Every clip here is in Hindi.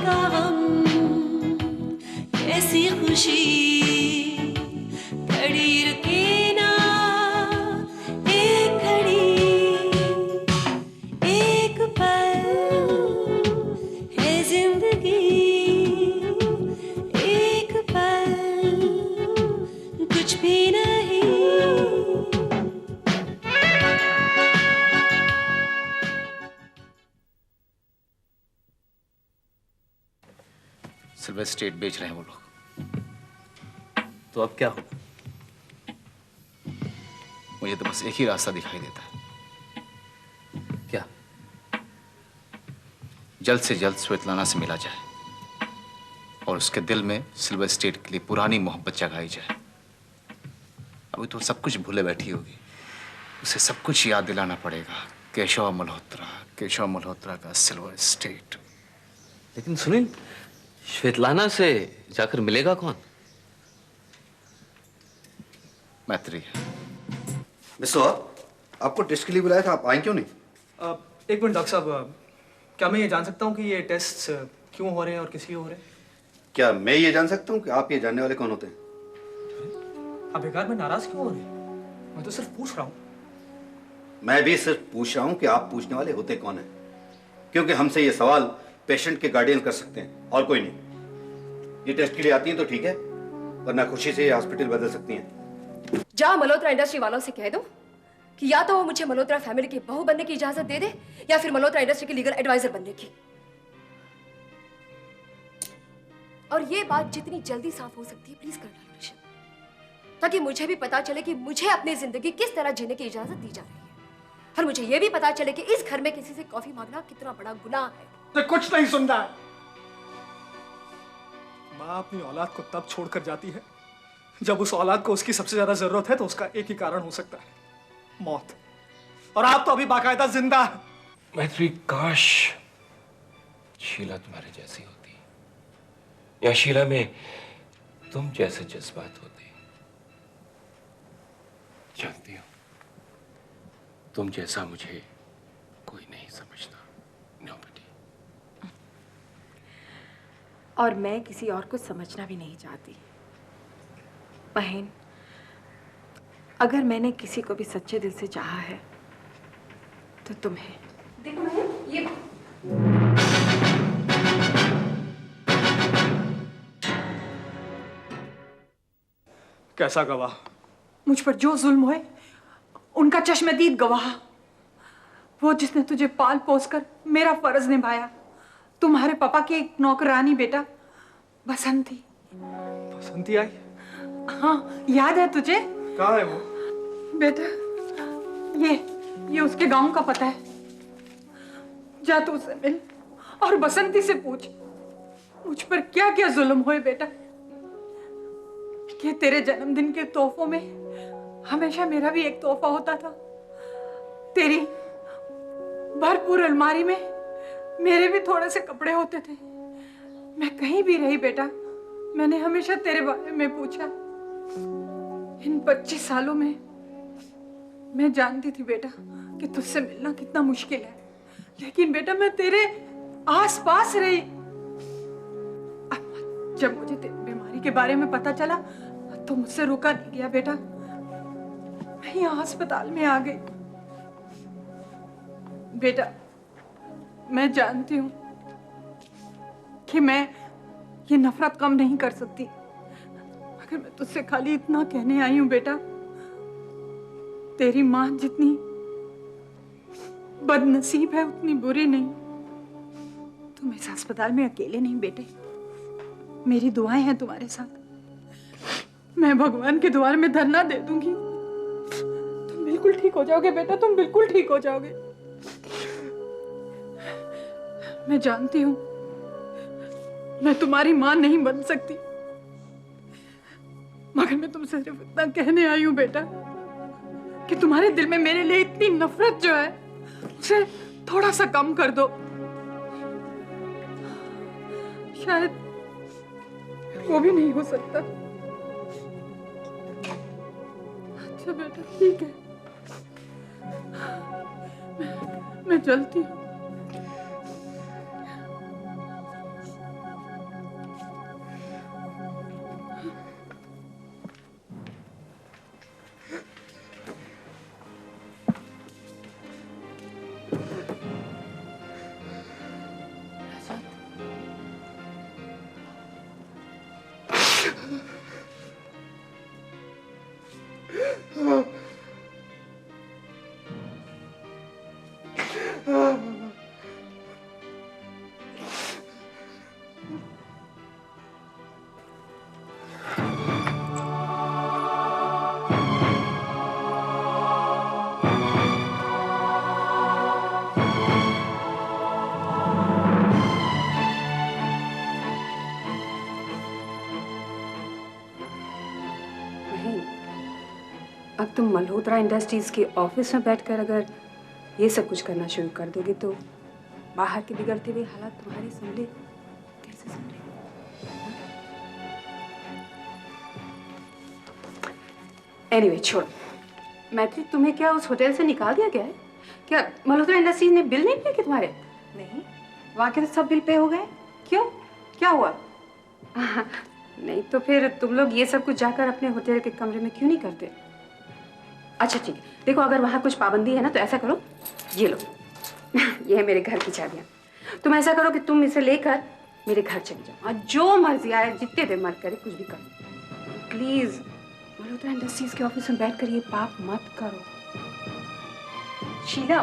का गम, कैसी खुशी, खड़ी रुके ना एक घड़ी, एक पल है जिंदगी, एक पल कुछ भी नहीं। सिल्वर स्टेट बेच रहे हैं वो लोग। तो अब क्या होगा? मुझे तो बस एक ही रास्ता दिखाई देता है। क्या? जल्द से जल्द स्वेतलाना से मिला जाए और उसके दिल में सिल्वर स्टेट के लिए पुरानी मोहब्बत जगाई जाए। अभी तो सब कुछ भूले बैठी होगी, उसे सब कुछ याद दिलाना पड़ेगा। केशव मल्होत्रा का सिल्वर स्टेट। लेकिन सुनील, श्वेतलाना से जाकर मिलेगा कौन? मैत्री। मिस्टर, आपको टेस्ट के लिए बुलाया था, आप आए क्यों नहीं? एक मिनट डॉक्टर साहब, क्या मैं ये जान सकता हूँ कि ये टेस्ट क्यों हो रहे हैं और किस लिए हो रहे हैं? क्या मैं ये जान सकता हूँ कि आप ये जानने वाले कौन होते हैं? आप बेकार में नाराज क्यों हो रहे हैं? मैं तो सिर्फ पूछ रहा हूँ। मैं भी सिर्फ पूछ रहा हूँ कि आप पूछने वाले होते कौन हैं, क्योंकि हमसे ये सवाल पेशेंट के गार्डियन कर सकते हैं और कोई नहीं। ये टेस्ट के लिए आती हैं तो ठीक है, वरना खुशी से ये हॉस्पिटल बदल सकती हैं। जा मल्होत्रा इंडस्ट्री वालों से कह दो कि या तो वो मुझे मल्होत्रा फैमिली की बहू बनने की इजाजत दे दे या फिर मल्होत्रा इंडस्ट्री की लीगल एडवाइजर बनने की। और ये बात जितनी जल्दी साफ हो सकती है प्लीज कर डालो ऋषभ, ताकि मुझे भी पता चले कि मुझे अपनी जिंदगी किस तरह जीने की इजाजत दी जा रही है, और मुझे ये भी पता चले कि इस घर में किसी से कॉफी मांगना कितना बड़ा गुनाह है। तो कुछ नहीं सुन रहा है। माँ अपनी औलाद को तब छोड़कर जाती है जब उस औलाद को उसकी सबसे ज्यादा जरूरत है, तो उसका एक ही कारण हो सकता है, मौत। और आप तो अभी बाकायदा जिंदा है। मैत्री, काश शीला तुम्हारे जैसी होती, या शीला में तुम जैसे जज्बात होते। जानती हो, तुम जैसा मुझे कोई नहीं समझता। Nobody। और मैं किसी और को समझना भी नहीं चाहती। बहन, अगर मैंने किसी को भी सच्चे दिल से चाहा है तो तुम्हें। देखो बहन, ये कैसा गवाह? मुझ पर जो जुल्म हुए उनका चश्मदीद गवाह, वो जिसने तुझे पाल पोस कर मेरा फर्ज निभाया। तुम्हारे पापा की एक नौकरानी बेटा बसंती। बसंती आई? हाँ, याद है तुझे? कहाँ है वो? बेटा, ये उसके गांव का पता है। जा तू उससे मिल और बसंती से पूछ मुझ पर क्या क्या जुल्म हुए बेटा। कि तेरे जन्मदिन के तोहफों में हमेशा मेरा भी एक तोहफा होता था। तेरी भरपूर अलमारी में मेरे भी थोड़े से कपड़े होते थे। मैं कहीं भी रही बेटा, मैंने हमेशा तेरे बारे में पूछा। इन 25 सालों में मैं जानती थी बेटा कि तुझसे मिलना कितना मुश्किल है, लेकिन बेटा मैं तेरे आसपास रही। जब मुझे तेरी बीमारी के बारे में पता चला तो मुझसे रुका नहीं गया बेटा। मैं यहाँ अस्पताल में आ गई। बेटा, मैं जानती हूँ कि मैं ये नफरत कम नहीं कर सकती, मगर मैं तुझसे खाली इतना कहने आई हूँ बेटा, तेरी माँ जितनी बदनसीब है उतनी बुरी नहीं। तुम इस अस्पताल में अकेले नहीं बेटे, मेरी दुआएं हैं तुम्हारे साथ। मैं भगवान के द्वार में धरना दे दूंगी। तुम बिल्कुल ठीक हो जाओगे बेटा, तुम बिल्कुल ठीक हो जाओगे। मैं जानती हूं मैं तुम्हारी मां नहीं बन सकती, मगर मैं तुमसे सिर्फ इतना कहने आई हूं बेटा कि तुम्हारे दिल में मेरे लिए इतनी नफरत जो है उसे थोड़ा सा कम कर दो। शायद वो भी नहीं हो सकता। अच्छा बेटा, ठीक है, मैं चलती हूँ। अब तुम मल्होत्रा इंडस्ट्रीज के ऑफिस में बैठकर अगर ये सब कुछ करना शुरू कर दोगे तो बाहर के बिगड़ते हुए हालात तुम्हारे संभले कैसे संभले? एनीवे छोड़। मैत्री, तुम्हें क्या उस होटल से निकाल दिया गया है? क्या मल्होत्रा इंडस्ट्रीज ने बिल नहीं पे किए तुम्हारे? नहीं, वहाँ के तो सब बिल पे हो गए। क्यों, क्या हुआ? नहीं तो फिर तुम लोग ये सब कुछ जाकर अपने होटल के कमरे में क्यों नहीं करते? अच्छा ठीक है, देखो अगर वहाँ कुछ पाबंदी है ना तो ऐसा करो, ये लो ये है मेरे घर की चाबियाँ। तुम ऐसा करो कि तुम इसे लेकर मेरे घर चले जाओ और जो मर्जी आए जितने देर मन करे कुछ भी करो। प्लीज मल्होत्रा इंडस्ट्रीज के ऑफिस में बैठकर ये पाप मत करो। शीला,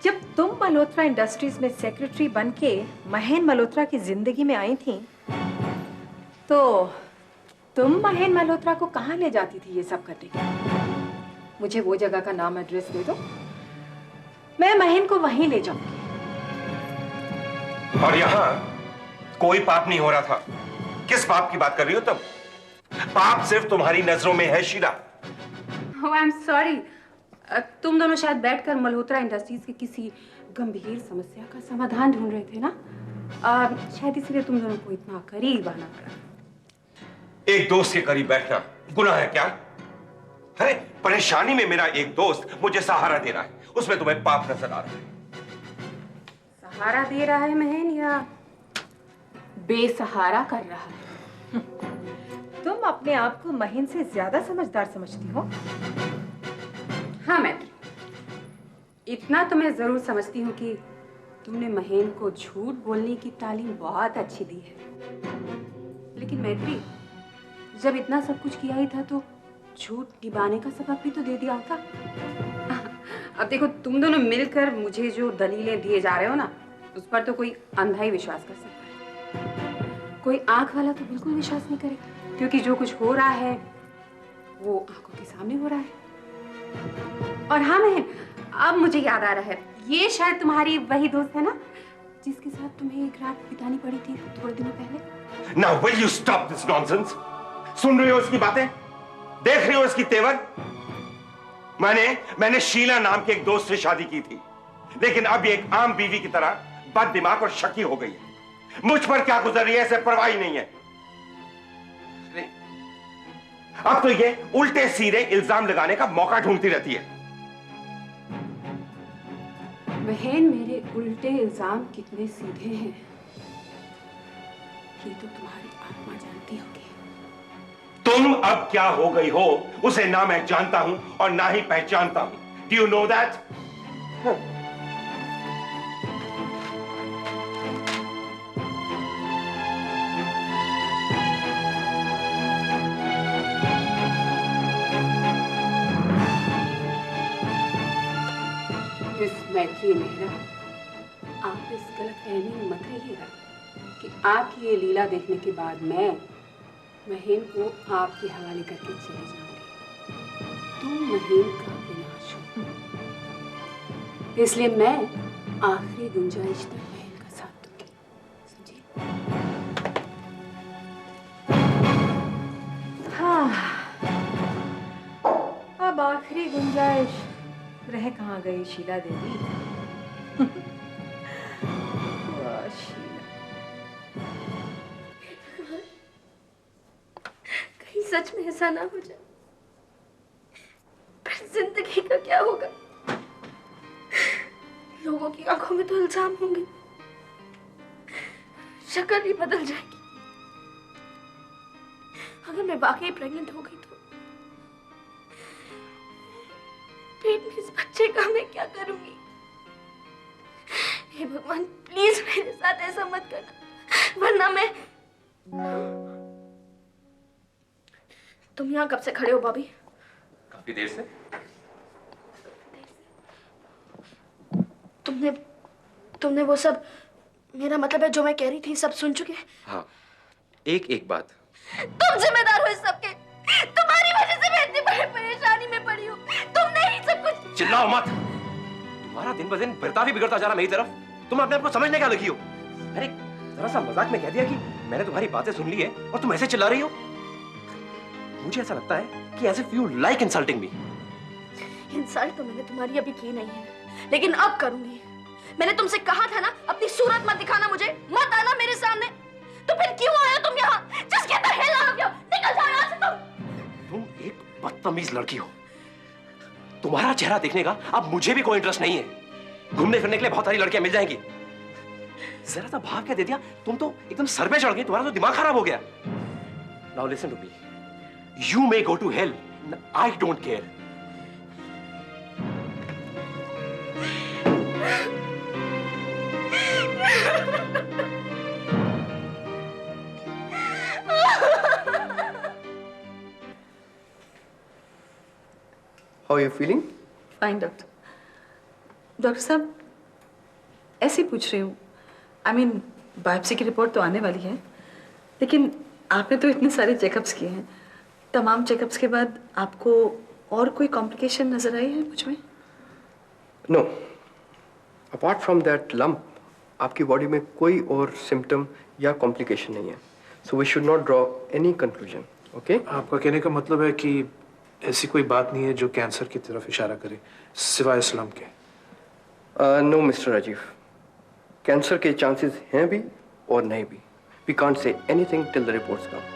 जब तुम मल्होत्रा इंडस्ट्रीज में सेक्रेटरी बनके महेन मल्होत्रा की जिंदगी में आई थी तो तुम महेन मल्होत्रा को कहाँ ले जाती थी ये सब करने के लिए? मुझे वो जगह का नाम एड्रेस दे दो, मैं महेन को वहीं ले जाऊंगी। और यहाँ कोई पाप नहीं हो रहा था। किस पाप की बात कर रही हो तुम? पाप सिर्फ तुम्हारी नजरों में है शीला। Oh, I'm sorry. तुम दोनों शायद बैठकर मल्होत्रा इंडस्ट्रीज की किसी गंभीर समस्या का समाधान ढूंढ रहे थे ना? शायद इसलिए तुम दोनों को इतना करीब आना पड़ा। एक दोस्त के करीब बैठना गुनाह है क्या? अरे परेशानी में मेरा एक दोस्त मुझे सहारा दे रहा है, उसमें तुम्हें पाप नजर आ रहा है? सहारा दे रहा है महेन या बेसहारा कर रहा है? तुम अपने आप को महेन से ज्यादा समझदार समझती हो? हाँ मैत्री, इतना तो मैं जरूर समझती हूँ कि तुमने महेन को झूठ बोलने की तालीम बहुत अच्छी दी है। लेकिन मैत्री, जब इतना सब कुछ किया ही था तो झूठ निभाने का सबक भी तो दे दिया होता। अब देखो तुम दोनों मिलकर मुझे जो दलीलें दिए जा रहे हो ना, उस पर तो कोई अंधा ही विश्वास कर सकता है। कोई आंख वाला तो बिल्कुल विश्वास नहीं करेगा, क्योंकि जो कुछ हो रहा है वो आंखों के सामने हो रहा है। और हाँ महन, अब मुझे याद आ रहा है, ये शायद तुम्हारी वही दोस्त है ना जिसके साथ तुम्हें एक रात बितानी पड़ी थी थोड़े दिनों पहले? Now will you stop this nonsense? सुन रही हो इसकी बातें? देख रही हो इसकी तेवर? मैंने शीला नाम के एक दोस्त से शादी की थी, लेकिन अब ये एक आम बीवी की तरह बद दिमाग और शकी हो गई है। मुझ पर क्या गुजर रही है इसे परवाह ही नहीं है। अब तो ये उल्टे सीधे इल्जाम लगाने का मौका ढूंढती रहती है। बहन, मेरे उल्टे इल्जाम कितने सीधे हैं ये तो तुम्हारी आत्मा जानती होगी। तुम अब क्या हो गई हो उसे ना मैं जानता हूं और ना ही पहचानता हूं। Do you know that? इस मैत्री मेहरा, आप इस गलतफहमी में मत रहिएगा कि आपकी ये लीला देखने के बाद मैं महेन को आपके हवाले करके चले जाऊंगी। तुम महेन का विनाश हो, इसलिए मैं आखिरी गुंजाइश तक महेन का साथ दूंगी, समझी? हाँ, अब आखिरी गुंजाइश रह कहाँ गई शीला देवी? वाह शीला, कहीं सच में ऐसा ना हो जाए, पर जिंदगी का क्या होगा? लोगों की आंखों में तो इल्जाम होंगे, शक्ल भी बदल जाएगी। अगर मैं वाकई प्रेग्नेंट हो गई तो पेट में इस बच्चे का मैं क्या करूंगी? हे भगवान, प्लीज मेरे साथ ऐसा मत करना, वरना मैं तुम यहाँ कब से खड़े हो बॉबी? काफी देर से। तुमने वो सब, मेरा मतलब है जो मैं कह रही थी, सब सुन चुके? हाँ, एक एक बात। तुम जिम्मेदार हो इस सब के। तुम्हारी वजह से मैं इतनी बड़ी परेशानी में पड़ी हूँ। तुमने ही सब कुछ। चिल्लाओ मत। तुम्हारा दिन ब दिन बर्ताव भी बिगड़ता जा रहा मेरी तरफ। तुम अपने आप को समझने क्या लगी हो? अरे जरा सा मजाक में कह दिया कि मैंने तुम्हारी बातें सुन ली है और तुम ऐसे चिल्ला रही हो। मुझे ऐसा लगता है कि as if you like insulting me. Insult तो मैंने तुम्हारी अभी की नहीं है, लेकिन अब करूंगी। मैंने तुमसे कहा था ना, अपनी सूरत मत दिखाना मुझे, मत आना मेरे सामने। तो फिर क्यों आए तुम यहाँ? Just get the hell out of here! निकल जाओ यहाँ से तुम एक बदतमीज लड़की हो। तुम्हारा चेहरा देखने का अब मुझे भी कोई इंटरेस्ट नहीं है। घूमने फिरने के लिए बहुत सारी लड़कियां मिल जाएंगी। जरा सा भाव क्या दे दिया, तुम तो एकदम सर पे चढ़ गई। तुम्हारा तो दिमाग खराब हो गया। Now listen to me, you may go to hell, I don't care. How are you feeling? Fine doctor. Doctor साहब ऐसे ही पूछ रही हूँ, आई मीन बायोप्सी की रिपोर्ट तो आने वाली है, लेकिन आपने तो इतने सारे चेकअप्स किए हैं। तमाम चेकअप्स के बाद आपको और कोई कॉम्प्लिकेशन नजर आई है मुझ में? No. Apart from that lump, आपकी बॉडी में कोई और सिम्टम या कॉम्प्लिकेशन नहीं है। So we should not draw any conclusion. Okay? आपका कहने का मतलब है कि ऐसी कोई बात नहीं है जो कैंसर की तरफ इशारा करे, सिवाय इस्लाम के? No, Mr. राजीव। कैंसर के चांसेस हैं भी और नहीं भी। We can't say anything till the reports come.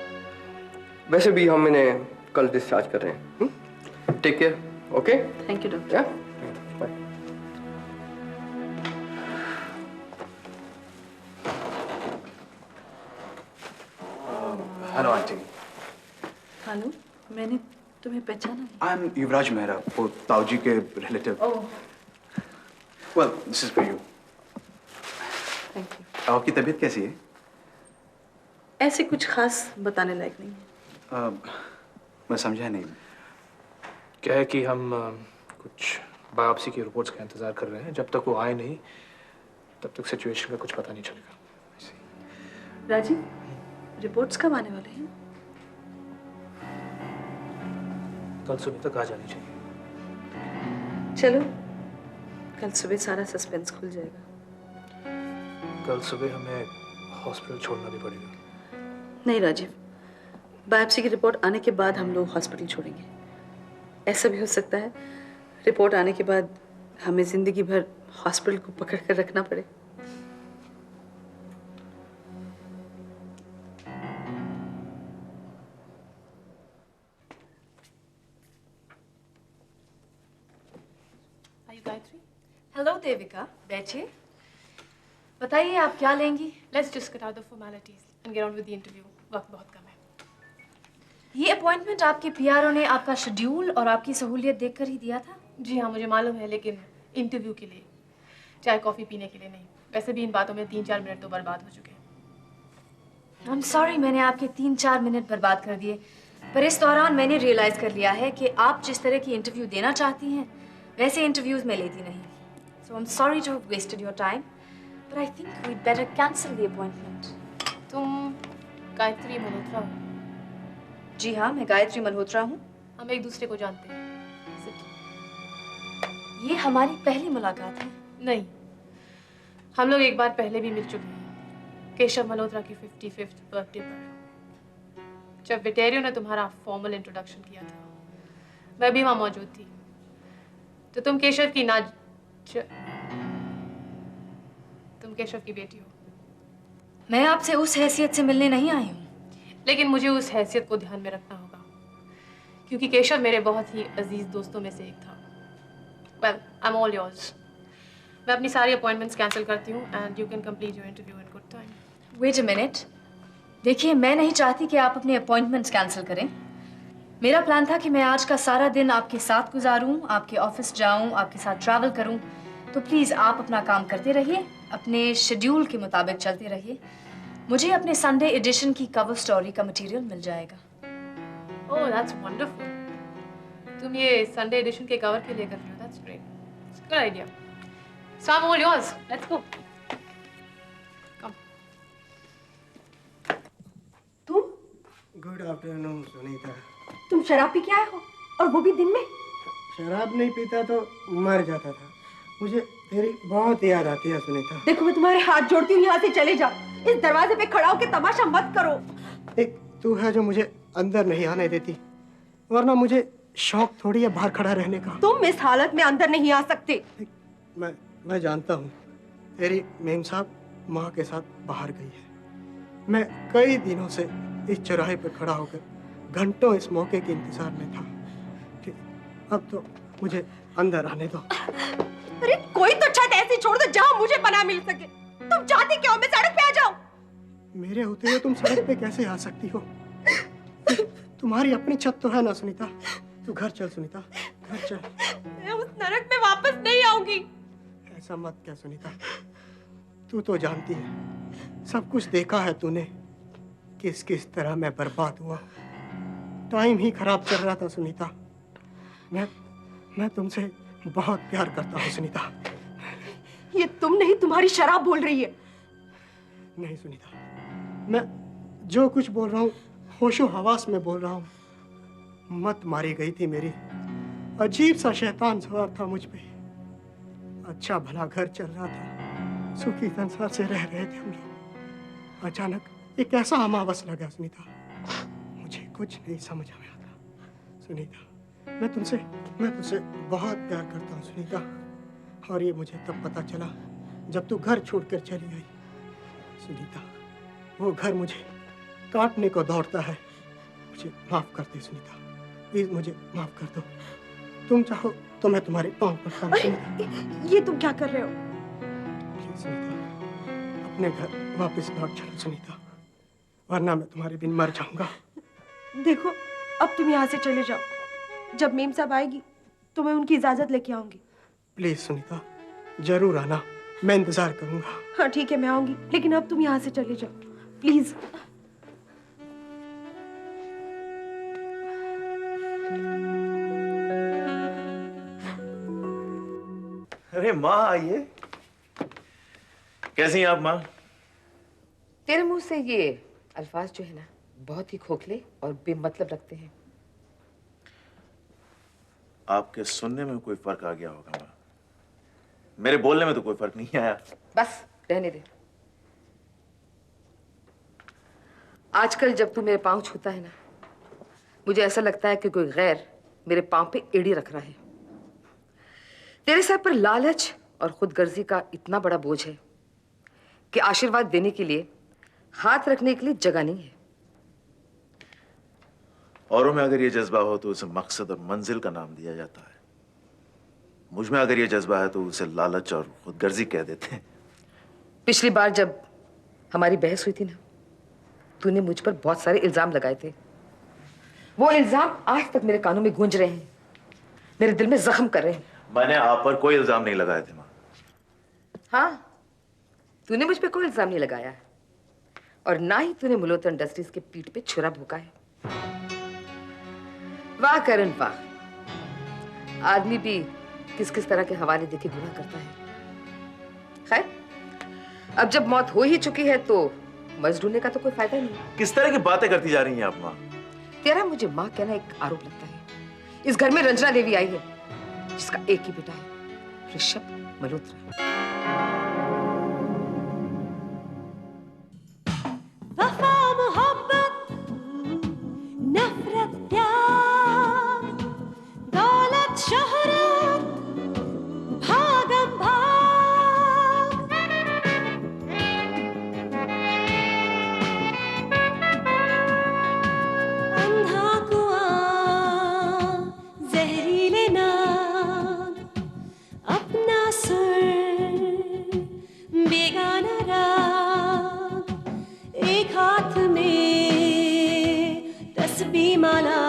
वैसे भी हम इन्हें कल डिस्चार्ज कर रहे हैं। Take care, okay? Thank you doctor. Yeah? Bye. Hello auntie. Hello, मैंने तुम्हें पहचाना नहीं। आई एम युवराज मेहरा, वो ताऊजी के relative. Oh, well this is for you. Thank you. आपकी तबीयत कैसी है? ऐसे कुछ खास बताने लायक नहीं है। मैं समझा नहीं। क्या है कि हम कुछ बायोप्सी की रिपोर्ट्स का इंतजार कर रहे हैं। जब तक वो आए नहीं तब तक सिचुएशन का कुछ पता नहीं चलेगा। राजीव, रिपोर्ट्स कब आने वाले हैं? कल सुबह तक आ जानी चाहिए। चलो, कल सुबह सारा सस्पेंस खुल जाएगा। कल सुबह हमें हॉस्पिटल छोड़ना भी पड़ेगा। नहीं राजीव, बायोप्सी की रिपोर्ट आने के बाद हम लोग हॉस्पिटल छोड़ेंगे। ऐसा भी हो सकता है रिपोर्ट आने के बाद हमें जिंदगी भर हॉस्पिटल को पकड़ कर रखना पड़े। हेलो देविका, बैठिए। बताइए आप क्या लेंगी? Let's just get out the formalities and get on with the interview. वक्त बहुत कम है। ये अपॉइंटमेंट आपके पीआरओ ने आपका शेड्यूल और आपकी सहूलियत देखकर ही दिया था? जी हाँ, मुझे मालूम है, लेकिन इंटरव्यू के लिए, चाय कॉफी पीने के लिए नहीं। वैसे भी इन बातों में 3-4 मिनट तो बर्बाद हो चुके हैं। I'm sorry, मैंने आपके 3-4 मिनट बर्बाद कर दिए, पर इस दौरान मैंने रियलाइज कर लिया है कि आप जिस तरह की इंटरव्यू देना चाहती हैं वैसे इंटरव्यूज मैं लेती नहीं। So I'm sorry to have wasted your time, but I think we'd better cancel the appointment. तुम गायत्री मल्होत्रा हो? जी हाँ, मैं गायत्री मल्होत्रा हूँ। हम एक दूसरे को जानते हैं। Is it? ये हमारी पहली मुलाकात है। नहीं, हम लोग एक बार पहले भी मिल चुके हैं, केशव मल्होत्रा की 55th बर्थडे पर, जब विटेरियो ने तुम्हारा फॉर्मल इंट्रोडक्शन किया था। मैं भी वहाँ मौजूद थी। तो तुम केशव की तुम केशव की बेटी हो। मैं आपसे उस हैसियत से मिलने नहीं आई हूँ। लेकिन मुझे उस हैसियत को ध्यान में रखना होगा, क्योंकि केशव मेरे बहुत ही अजीज दोस्तों में से एक था। Well, I am all yours. मैं अपनी सारी अपॉइंटमेंट्स कैंसिल करती हूँ and you can complete your interview in good time. Wait a minute, देखिए मैं नहीं चाहती कि आप अपने अपॉइंटमेंट्स कैंसिल करें। मेरा प्लान था कि मैं आज का सारा दिन आपके साथ गुजारूं, आपके ऑफिस जाऊं, आपके साथ ट्रैवल करूं। तो प्लीज़ आप अपना काम करते रहिए, अपने शेड्यूल के मुताबिक चलते रहिए। मुझे अपने संडे एडिशन की कवर स्टोरी का मटेरियल मिल जाएगा। Oh, that's wonderful. तुम ये Sunday edition के cover के लिए कर रही हो. That's great. It's a good idea. So I'm all yours. Let's go. Come. तुम गुड आफ्टरनून सुनीता। तुम शराब पी के आए हो और वो भी दिन में? शराब नहीं पीता तो मर जाता था। मुझे तेरी बहुत याद आती है सुनीता। देखो मैं तुम्हारे हाथ जोड़ती हूँ, यहाँ से चले जाओ। इस दरवाजे पे खड़ा होकर तमाशा मत करो। एक तू है जो मुझे अंदर नहीं आने देती, वरना मुझे शौक थोड़ी है बाहर खड़ा रहने का। तुम इस हालत में अंदर नहीं आ सकते। मैं जानता हूँ तेरी मेम साहब माँ के साथ बाहर गई है। मैं कई दिनों से इस चौराहे पर खड़ा होकर घंटों इस मौके के इंतजार में था कि अब तो मुझे अंदर आने दो। अरे कोई तो छत ऐसी छोड़ दो जहाँ मुझे पनाह मिल सके। तुम चाहती क्यों मैं सड़क पे आ जाऊं? मेरे होते हुए तुम सड़क पे कैसे आ सकती हो? तुम्हारी अपनी छत तो है ना सुनीता। तू घर चल सुनीता, घर चल। मैं उस नरक में वापस नहीं आऊंगी। ऐसा मत क्या सुनीता, तू तो जानती है, सब कुछ देखा है तूने, किस किस तरह मैं बर्बाद हुआ। टाइम ही खराब चल रहा था सुनीता। मैं तुमसे बहुत प्यार करता हूँ सुनीता। ये तुम नहीं, तुम्हारी शराब बोल रही है। नहीं सुनीता, मैं जो कुछ बोल रहा हूँ होशो हवास में बोल रहा हूँ। मत मारी गई थी मेरी, अजीब सा शैतान सवार था मुझ पे। अच्छा भला घर चल रहा था, सुखी संसार से रह रहे थे हम लोग। अचानक एक ऐसा अमावस लगा सुनीता, मुझे कुछ नहीं समझ में आता। सुनीता, मैं तुमसे बहुत प्यार करता हूँ सुनीता। और ये मुझे तब पता चला जब तू घर छोड़कर चली आई। सुनीता, वो घर मुझे काटने को दौड़ता है। मुझे माफ कर दे सुनीता, प्लीज मुझे माफ कर दो। तुम चाहो तो मैं तुम्हारे पाँव पड़ता हूँ सुनीता। ये तुम क्या कर रहे हो? प्लीज सुनीता, अपने घर वापस लौट चलो सुनीता, वरना मैं तुम्हारे बिन मर जाऊंगा। देखो अब तुम यहाँ से चले जाओ। जब मेम साहब आएगी तो मैं उनकी इजाजत लेके आऊंगी। प्लीज सुनीता, जरूर आना, मैं इंतजार करूंगा। हाँ ठीक है, मैं आऊंगी, लेकिन अब तुम यहाँ से चले जाओ प्लीज। अरे माँ आइए। कैसी हैं आप माँ? तेरे मुंह से ये अल्फाज जो है ना बहुत ही खोखले और बेमतलब लगते हैं। आपके सुनने में कोई फर्क आ गया होगा माँ, मेरे बोलने में तो कोई फर्क नहीं आया। बस रहने दे। आजकल जब तू मेरे पाँव छूता है ना, मुझे ऐसा लगता है कि कोई गैर मेरे पाँव पे एड़ी रख रहा है। तेरे सर पर लालच और खुदगर्जी का इतना बड़ा बोझ है कि आशीर्वाद देने के लिए हाथ रखने के लिए जगह नहीं है। औरों में अगर ये जज्बा हो तो उसे मकसद और मंजिल का नाम दिया जाता है। मुझ में अगर ये जज्बा है तो उसे लालच और खुदगर्जी कह देते हैं। पिछली बार जब हमारी बहस हुई थी ना, तूने मुझ पर बहुत सारे इल्जाम लगाए थे। वो इल्जाम आज तक मेरे कानों में गूंज रहे हैं, मेरे दिल में जख्म कर रहे हैं। मैंने आप पर कोई इल्जाम नहीं लगाए थे माँ। हाँ, तूने मुझ पे कोई इल्जाम नहीं लगाया और ना ही तूने मल्होत्रा इंडस्ट्रीज के पीठ पे छुरा भोंका है। वाह करण वाह, आदमी भी किस किस तरह के हवाले देके गुनाह करता है। खैर, अब जब मौत हो ही चुकी है तो मर्ज ढूंढने का तो कोई फायदा नहीं। किस तरह की बातें करती जा रही हैं आप माँ? तेरा मुझे माँ कहना एक आरोप लगता है। इस घर में रंजना देवी आई है जिसका एक ही बेटा है, ऋषभ मल्होत्रा। वफा मोहब्बत नफरत प्यार दौलत शोहरत भागम भाग अंधा कुआं जहरीले नाग अपना सुर बेगाना राग एक हाथ में तस्बीह माला